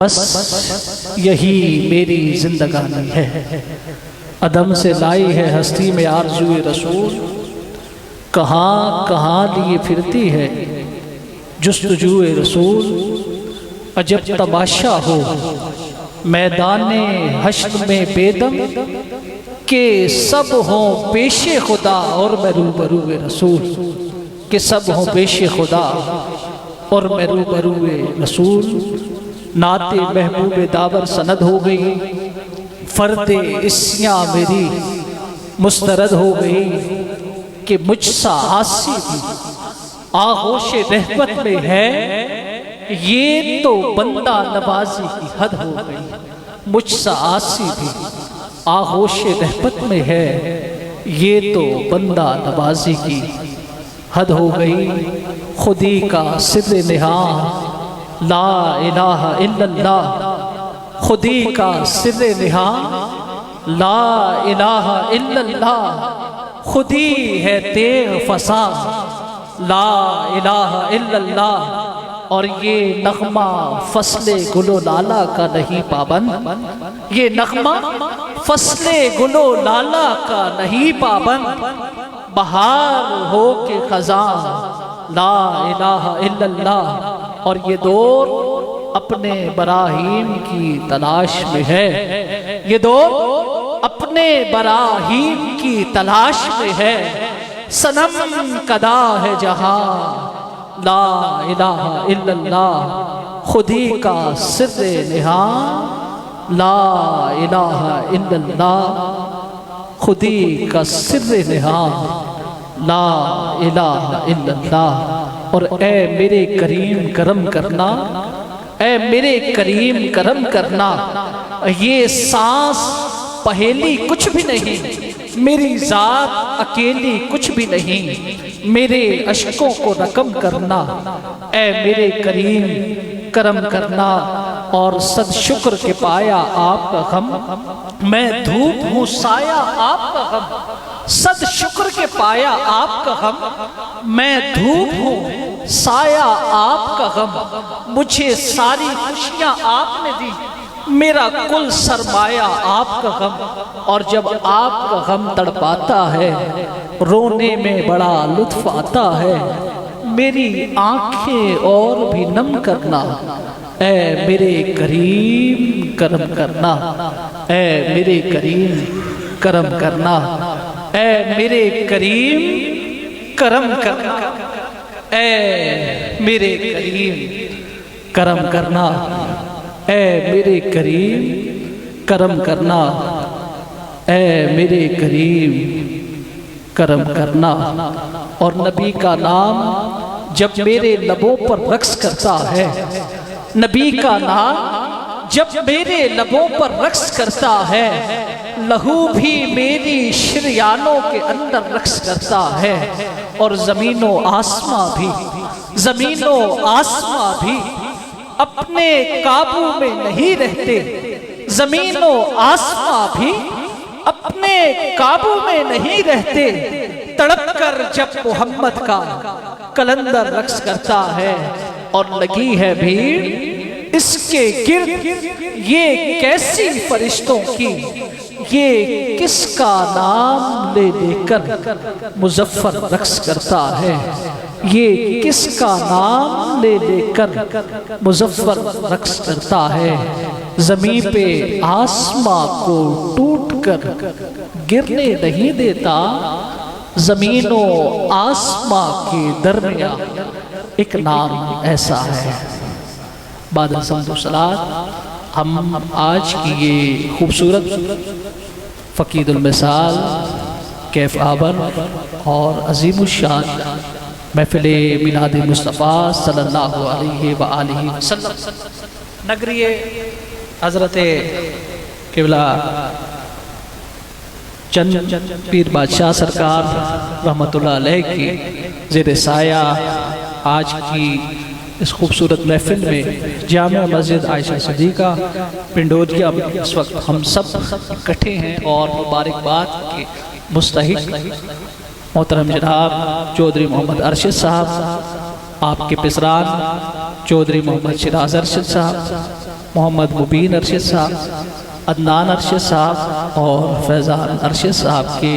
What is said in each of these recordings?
بس یہی میری زندگانی ہے، عدم سے لائی ہے ہستی میں آرزوئے رسول، کہاں کہاں لیے پھرتی ہے جستجوئے رسول۔ عجب تماشا ہو میدان حشر میں بیدم، کہ سب ہوں پیش خدا اور میں روبروئے رسول، کہ سب ہوں پیش خدا اور میں روبروئے رسول۔ نعت محبوب داور سند ہو گئی، فرد اسیاں میری مسترد ہو گئی، کہ مجھ سا عاصی بھی آغوش رحمت میں ہے، یہ تو بندہ نوازی کی حد ہو گئی۔ مجھ سا عاصی بھی آغوش رحمت میں ہے، یہ تو بندہ نوازی کی حد ہو گئی۔ خودی کا سر نہاں لا الہ الا اللہ، خودی کا سر نہاں لا الہ الا اللہ، خودی ہے تیغ فساں لا الہ الا اللہ۔ اور یہ نغمہ فصل گل و لالا کا نہیں پابند، یہ نغمہ فصل گل و لالا کا نہیں پابند، بہار ہو کے خزاں لا الہ الا اللہ۔ اور یہ دور اپنے براہیم کی تلاش میں ہے، یہ دور اپنے براہیم کی تلاش میں ہے، صنم کدا ہے جہاں لا الہ الا اللہ، خودی کا سر نہاں لا الہ الا اللہ، خودی کا سر نہاں لا الہ الا اللہ۔ اور اے میرے کریم کرم کرنا، اے میرے کریم کرم کرنا، یہ سانس پہیلی کچھ بھی نہیں، میری ذات اکیلی کچھ بھی نہیں، میرے اشکوں کو رقم کرنا، اے میرے کریم کرم کرنا۔ اور صد شکر کے پایا آپ کا غم، میں دھوپ ہوں سایہ آپ کا غم، صد شکر کے پایا آپ کا غم، میں دھوپ ہوں سایہ آپ کا غم، مجھے ساری خوشیاں آپ نے دی، میرا کل سرمایہ آپ کا غم۔ اور جب آپ کا غم تڑپاتا ہے، رونے میں بڑا لطف آتا ہے، میری آنکھیں اور بھی نم کرنا، اے میرے کریم کرم کرنا، اے میرے کریم کرم کرنا، اے میرے کریم کرم کرنا، اے میرے کریم کرم کرنا، اے میرے کریم کرم کرنا، اے میرے کریم کرم کرنا۔ اور نبی کا نام جب میرے لبوں پر رقص کرتا ہے، نبی کا نام جب میرے لبوں پر رقص کرتا ہے، لہو بھی میری شریانوں کے اندر رقص کرتا ہے، اور زمین و آسماں بھی، زمین و آسماں بھی اپنے قابو میں نہیں رہتے، زمین و آسماں بھی اپنے قابو میں نہیں رہتے، تڑپ کر جب محمد کا کلندر رقص کرتا ہے، اور لگی ہے بھیڑ اس کے گرد، یہ کیسی فرشتوں کی، یہ کس کا نام لے لے کر مظفر رقص کرتا ہے، یہ کس کا نام لے لے کر مظفر رقص کرتا ہے۔ زمین پہ آسماں کو ٹوٹ کر گرنے نہیں دیتا، زمین و آسماں کے درمیان ایک نام ایسا ہے۔ بعد الحمد والصلاۃ ہم آج کی یہ خوبصورت فقید المثال، کیف آور اور عظیم الشان محفل میلاد مصطفیٰ صلی اللہ علیہ وآلہ وسلم نگری حضرت قبلہ چند پیر بادشاہ سرکار رحمت اللہ علیہ کی زیر سایہ آج کی اس خوبصورت محفل میں جامع مسجد عائشہ صدیقہ پنڈوریا میں اس وقت ہم سب اکٹھے ہیں، اور مبارکباد کے مستحق محترم جناب چودھری محمد ارشد صاحب، آپ کے پسران چودھری محمد شیراز ارشد صاحب، محمد مبین ارشد صاحب، عدنان ارشد صاحب اور فیضان ارشد صاحب کے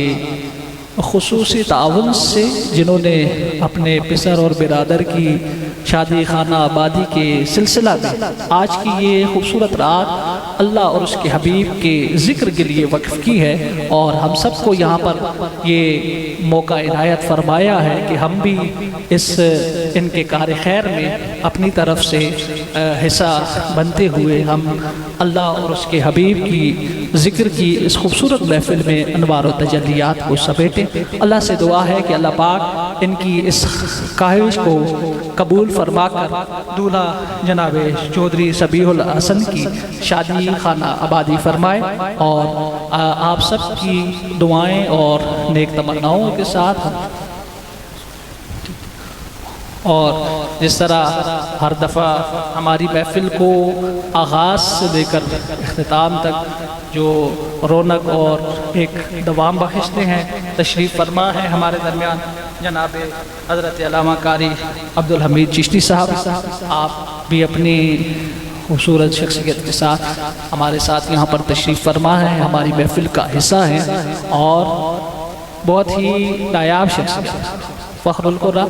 خصوصی تعاون سے، جنہوں نے اپنے پسر اور برادر کی شادی خانہ آبادی کے سلسلہ میں آج کی یہ خوبصورت رات اللہ اور اس کے حبیب کے ذکر کے لیے وقف کی ہے، اور ہم سب کو یہاں پر یہ موقع عنایت فرمایا ہے کہ ہم بھی ان کے کار خیر میں اپنی طرف سے حصہ بنتے ہوئے ہم اللہ اور اس کے حبیب کی ذکر کی اس خوبصورت محفل میں انوار و تجلیات کو سمیٹیں۔ اللہ سے دعا ہے کہ اللہ پاک ان کی اس خواہش کو قبول فرما کر دولہا جناب چودھری صبیح الحسن کی شادی خانہ آبادی فرمائے، اور آپ سب کی دعائیں اور نیک تمناؤں کے ساتھ اور جس طرح ہر دفعہ ہماری محفل کو آغاز سے لے کر اختتام تک جو رونق اور ایک دوام بخشتے ہیں، تشریف فرما ہے ہمارے درمیان جناب حضرت علامہ قاری عبدالحمید چشتی صاحب۔ آپ بھی اپنی خوبصورت شخصیت کے ساتھ ہمارے ساتھ یہاں پر تشریف فرما ہے، ہماری محفل کا حصہ ہیں، اور بہت ہی نایاب شخصیت، فخر القرہ،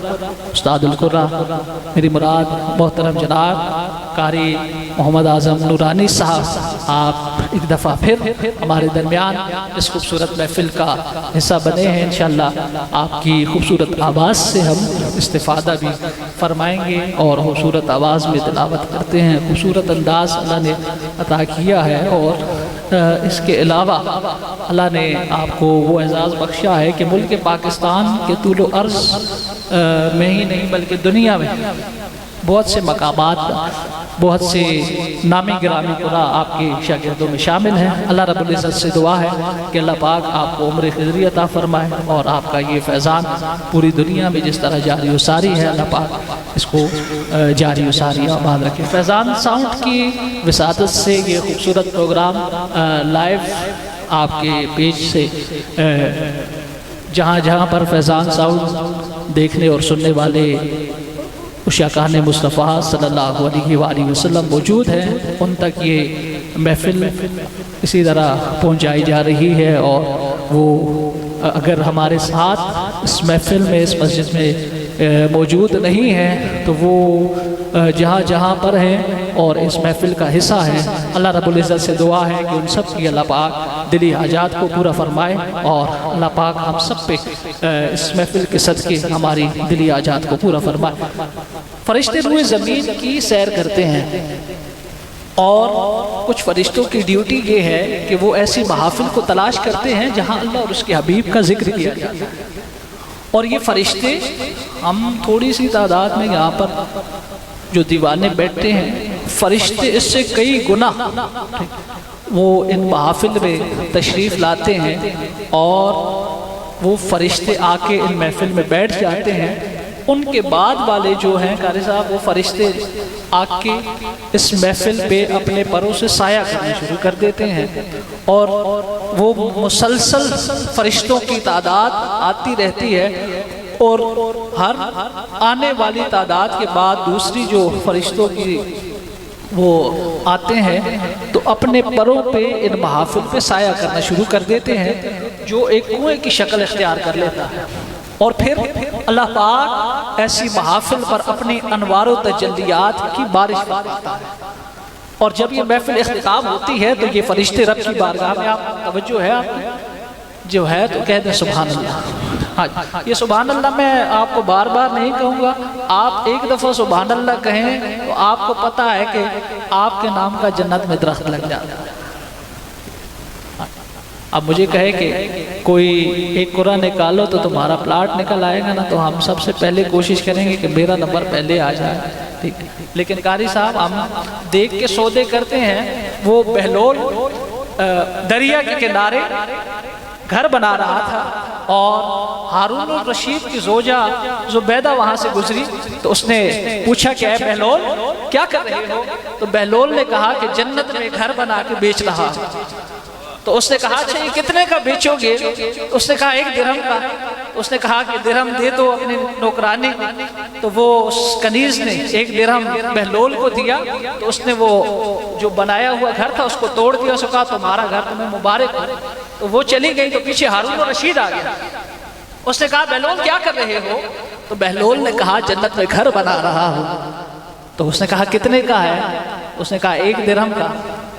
استاد القرہ، میری مراد محترم جناب قاری محمد اعظم نورانی صاحب، آپ ایک دفعہ پھر ہمارے درمیان اس خوبصورت محفل کا حصہ بنے ہیں۔ انشاءاللہ آپ کی خوبصورت آواز سے ہم استفادہ بھی فرمائیں گے، اور خوبصورت آواز میں تلاوت کرتے ہیں، خوبصورت انداز اللہ نے عطا کیا ہے، اور اس کے علاوہ اللہ نے آپ کو وہ اعزاز بخشا ہے کہ ملک پاکستان کے طول و عرض میں ہی نہیں بلکہ دنیا میں بہت سے مقامات، بہت سے نامی گرامی قرآن آپ کے شاگردوں میں شامل ہیں۔ اللہ رب العزت سے دعا ہے کہ اللہ پاک آپ کو عمر خضری عطا فرمائے، اور آپ کا یہ فیضان پوری دنیا میں جس طرح جاری و ساری ہے، اللہ پاک اس کو جاری و ساری آباد رکھے۔ فیضان ساؤنڈ کی وساطت سے یہ خوبصورت پروگرام لائیو آپ کے پیج سے جہاں جہاں پر فیضان ساؤنڈ دیکھنے اور سننے والے عشاقان مصطفیٰ صلی اللہ علیہ وآلہ وسلم موجود ہیں، ان تک یہ محفل اسی طرح پہنچائی جا رہی ہے، اور وہ اگر ہمارے ساتھ اس محفل میں اس مسجد میں موجود نہیں ہیں تو وہ جہاں جہاں پر ہیں اور اس محفل کا حصہ ہیں، اللہ رب العزت سے دعا ہے کہ ان سب کی اللہ پاک دلی حاجات کو پورا فرمائے، اور اللہ پاک ہم سب پہ اس محفل کے صدقے ہماری دلی حاجات کو پورا فرمائے۔ فرشتے روئے زمین کی سیر کرتے ہیں، اور کچھ فرشتوں کی ڈیوٹی یہ ہے کہ وہ ایسی محافل کو تلاش کرتے ہیں جہاں اللہ اور اس کے حبیب کا ذکر کیا گیا، اور یہ فرشتے ہم تھوڑی سی تعداد میں یہاں پر جو دیوانے بیٹھتے ہیں، فرشتے اس سے کئی گنا وہ ان محافل میں تشریف لاتے ہیں، اور وہ فرشتے آ کے ان محفل میں بیٹھ جاتے ہیں۔ ان کے بعد والے جو ہیں قاری صاحب، وہ فرشتے آ کے اس محفل پہ اپنے پروں سے سایہ کرنا شروع کر دیتے ہیں، اور وہ مسلسل فرشتوں کی تعداد آتی رہتی ہے، اور ہر آنے والی تعداد کے بعد دوسری جو فرشتوں کی وہ آتے ہیں تو اپنے پروں پہ ان محافل پہ سایہ کرنا شروع کر دیتے ہیں، جو ایک کنویں کی شکل اختیار کر لیتا ہے، اور پھر اللہ پاک ایسی محافل پر اپنی انوار و تجلیات کی بارش فرماتا ہے، اور جب یہ محفل اختتام ہوتی ہے تو یہ فرشتے رب کی بارگاہ میں، آپ توجہ ہے آپ جو ہے تو کہہ دیں سبحان اللہ۔ یہ سبحان اللہ میں آپ کو بار بار نہیں کہوں گا، آپ ایک دفعہ سبحان اللہ کہیں تو آپ کو پتا ہے کہ آپ کے نام کا جنت میں درخت لگ جاتا ہے۔ اب مجھے کہے کہ کوئی ایک قرآن نکالو تو تمہارا پلاٹ نکل آئے گا نا، تو ہم سب سے پہلے کوشش کریں گے کہ میرا نمبر پہلے آ جائے، ٹھیک ہے۔ لیکن قاری صاحب ہم دیکھ کے سودے کرتے ہیں، وہ بہلول دریا کے کنارے گھر بنا رہا تھا، اور ہارون الرشید کی زوجہ زبیدہ وہاں سے گزری تو اس نے پوچھا کہ اے بہلول کیا کر رہے ہو؟ تو بہلول نے کہا کہ جنت میں گھر بنا کے بیچ رہا ہے۔ تو اس نے کہا اچھا یہ کتنے کا بیچو گے؟ اس نے کہا 1 درہم کا۔ اس نے کہا کہ درہم دے دو اپنی نوکرانی کو۔ تو وہ اس کنیز نے 1 درہم بہلول کو دیا، تو اس نے وہ جو بنایا ہوا گھر تھا اس کو توڑ دیا، اس نے کہا تمہارا گھر تمہیں مبارک ہو۔ تو وہ چلی گئی، تو پیچھے ہارون الرشید آ گیا۔ اس نے کہا بہلول کیا کر رہے ہو؟ تو بہلول نے کہا جنت میں گھر بنا رہا ہوں۔ تو اس نے کہا کتنے کا ہے؟ اس نے کہا 1 درہم کا۔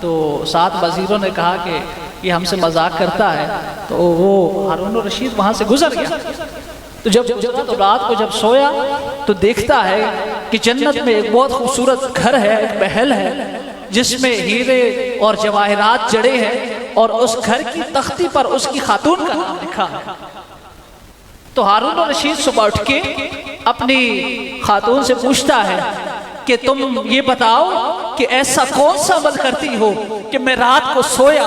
تو 7 وزیروں نے کہا کہ یہ ہم سے مذاق کرتا ہے۔ تو وہ ہارون الرشید وہاں سے گزر گیا۔ تو تو رات کو جب سویا تو دیکھتا ہے کہ جنت میں ایک بہت خوبصورت گھر ہے، ایک محل ہے جس میں ہیرے اور جواہرات جڑے ہیں، اور اس گھر کی تختی پر اس کی خاتون کا نام لکھا ہے۔ تو ہارون الرشید صبح اٹھ کے اپنی خاتون سے پوچھتا ہے کہ تم یہ بتاؤ کہ ایسا کون سا عمل کرتی ہو کہ میں رات کو سویا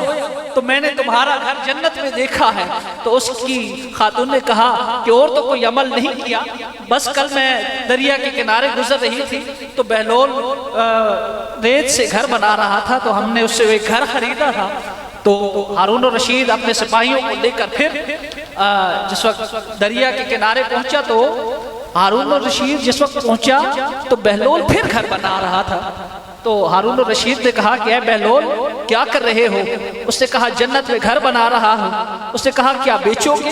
تو میں نے تمہارا گھر جنت میں دیکھا ہے؟ تو اس کی خاتون نے کہا کہ اور تو کوئی عمل نہیں کیا، بس کل میں دریا کے کنارے گزر رہی تھی تو بہلول ریت سے گھر بنا رہا تھا، تو ہم نے اس سے ایک گھر خریدا تھا۔ تو ہارون الرشید اپنے سپاہیوں کو لے کر پھر جس وقت دریا کے کنارے پہنچا، تو ہارون الرشید جس وقت پہنچا تو بہلول پھر گھر بنا رہا تھا۔ تو ہارون الرشید نے کہا کہ اے بہلول کیا کر رہے ہو؟ اس نے کہا جنت میں گھر بنا رہا ہوں۔ اس نے کہا کیا بیچو گے؟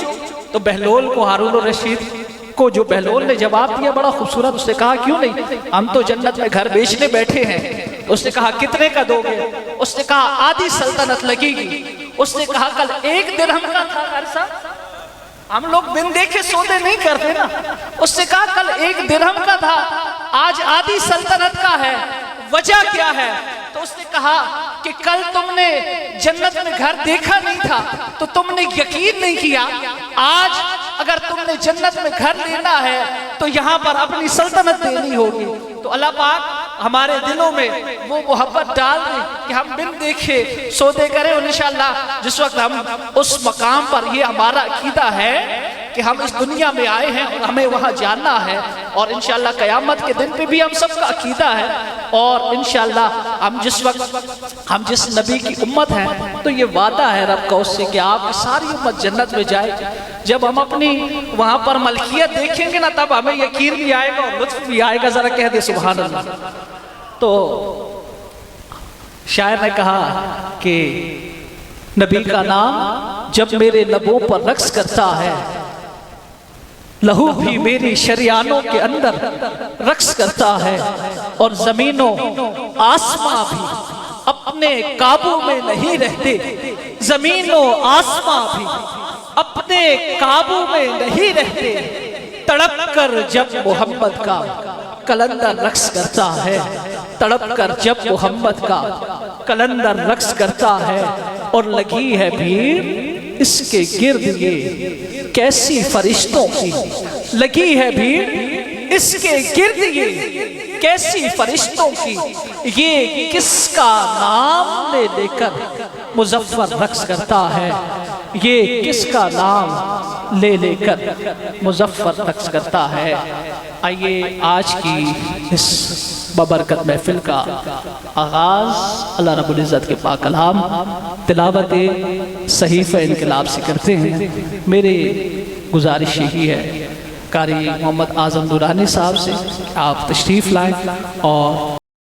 تو بہلول کو ہارون الرشید کو جو بہلول نے جواب دیا بڑا خوبصورت، اس نے کہا کیوں نہیں، ہم تو جنت میں گھر بیچنے بیٹھے ہیں۔ اس نے کہا کتنے کا دو گے؟ اس نے کہا آدھی سلطنت لگے گی۔ اس نے کہا کل 1 درہم کا تھا گھر سا، ہم لوگ بن دیکھے سودے نہیں کرتے نا۔ اس نے کہا کل 1 درہم کا تھا، آج آدھی سلطنت کا ہے، وجہ کیا ہے؟ تو اس نے کہا کہ کل تم نے جنت میں گھر دیکھا نہیں تھا تو تم نے یقین نہیں کیا، آج اگر تم نے جنت میں گھر لینا ہے تو یہاں پر اپنی سلطنت دینی ہوگی۔ تو اللہ پاک ہمارے دلوں میں وہ محبت ڈال دے کہ ہم بن دیکھے سودے کریں، اور انشاءاللہ جس وقت ہم اس مقام پر، یہ ہمارا عقیدہ ہے کہ ہم اس دنیا میں آئے ہیں اور ہمیں وہاں جاننا ہے، اور انشاءاللہ قیامت کے دن پہ بھی ہم سب کا عقیدہ ہے، اور انشاءاللہ ہم جس نبی کی امت ہیں تو یہ وعدہ ہے رب کا اس سے کہ آپ کی ساری امت جنت میں جائے۔ جب ہم اپنی وہاں پر ملکیت دیکھیں گے نا تب ہمیں یقین بھی آئے گا اور لطف بھی آئے گا، ذرا کہہ دے سبحان اللہ۔ تو شاعر نے کہا کہ نبی کا نام جب میرے لبوں پر رقص کرتا ہے، لہو بھی میری شریانوں کے اندر رقص کرتا ہے، اور زمین و آسماں بھی اپنے قابو میں نہیں رہتے، زمین و آسماں بھی اپنے قابو میں نہیں رہتے، تڑپ کر جب محمد کا کلندر رقص کرتا ہے، تڑپ کر جب محمد کا کلندر رقص کرتا ہے، اور لگی ہے بھیڑ اس کے گرد یہ کیسی فرشتوں کی، لگی ہے بھیڑ اس کے گرد یہ کیسی فرشتوں کی، یہ کس کا نام لے کر مظفر رقص کرتا ہے، یہ کس کا نام لے کر مظفر رقص کرتا ہے۔ آئیے آج کی اس ببرکت محفل کا آغاز اللہ رب العزت کے پاک کلام تلاوت صحیفہ انقلاب سے کرتے ہیں۔ میرے گزارش یہی ہے قاری محمد اعظم نورانی صاحب سے آپ تشریف لائیں اور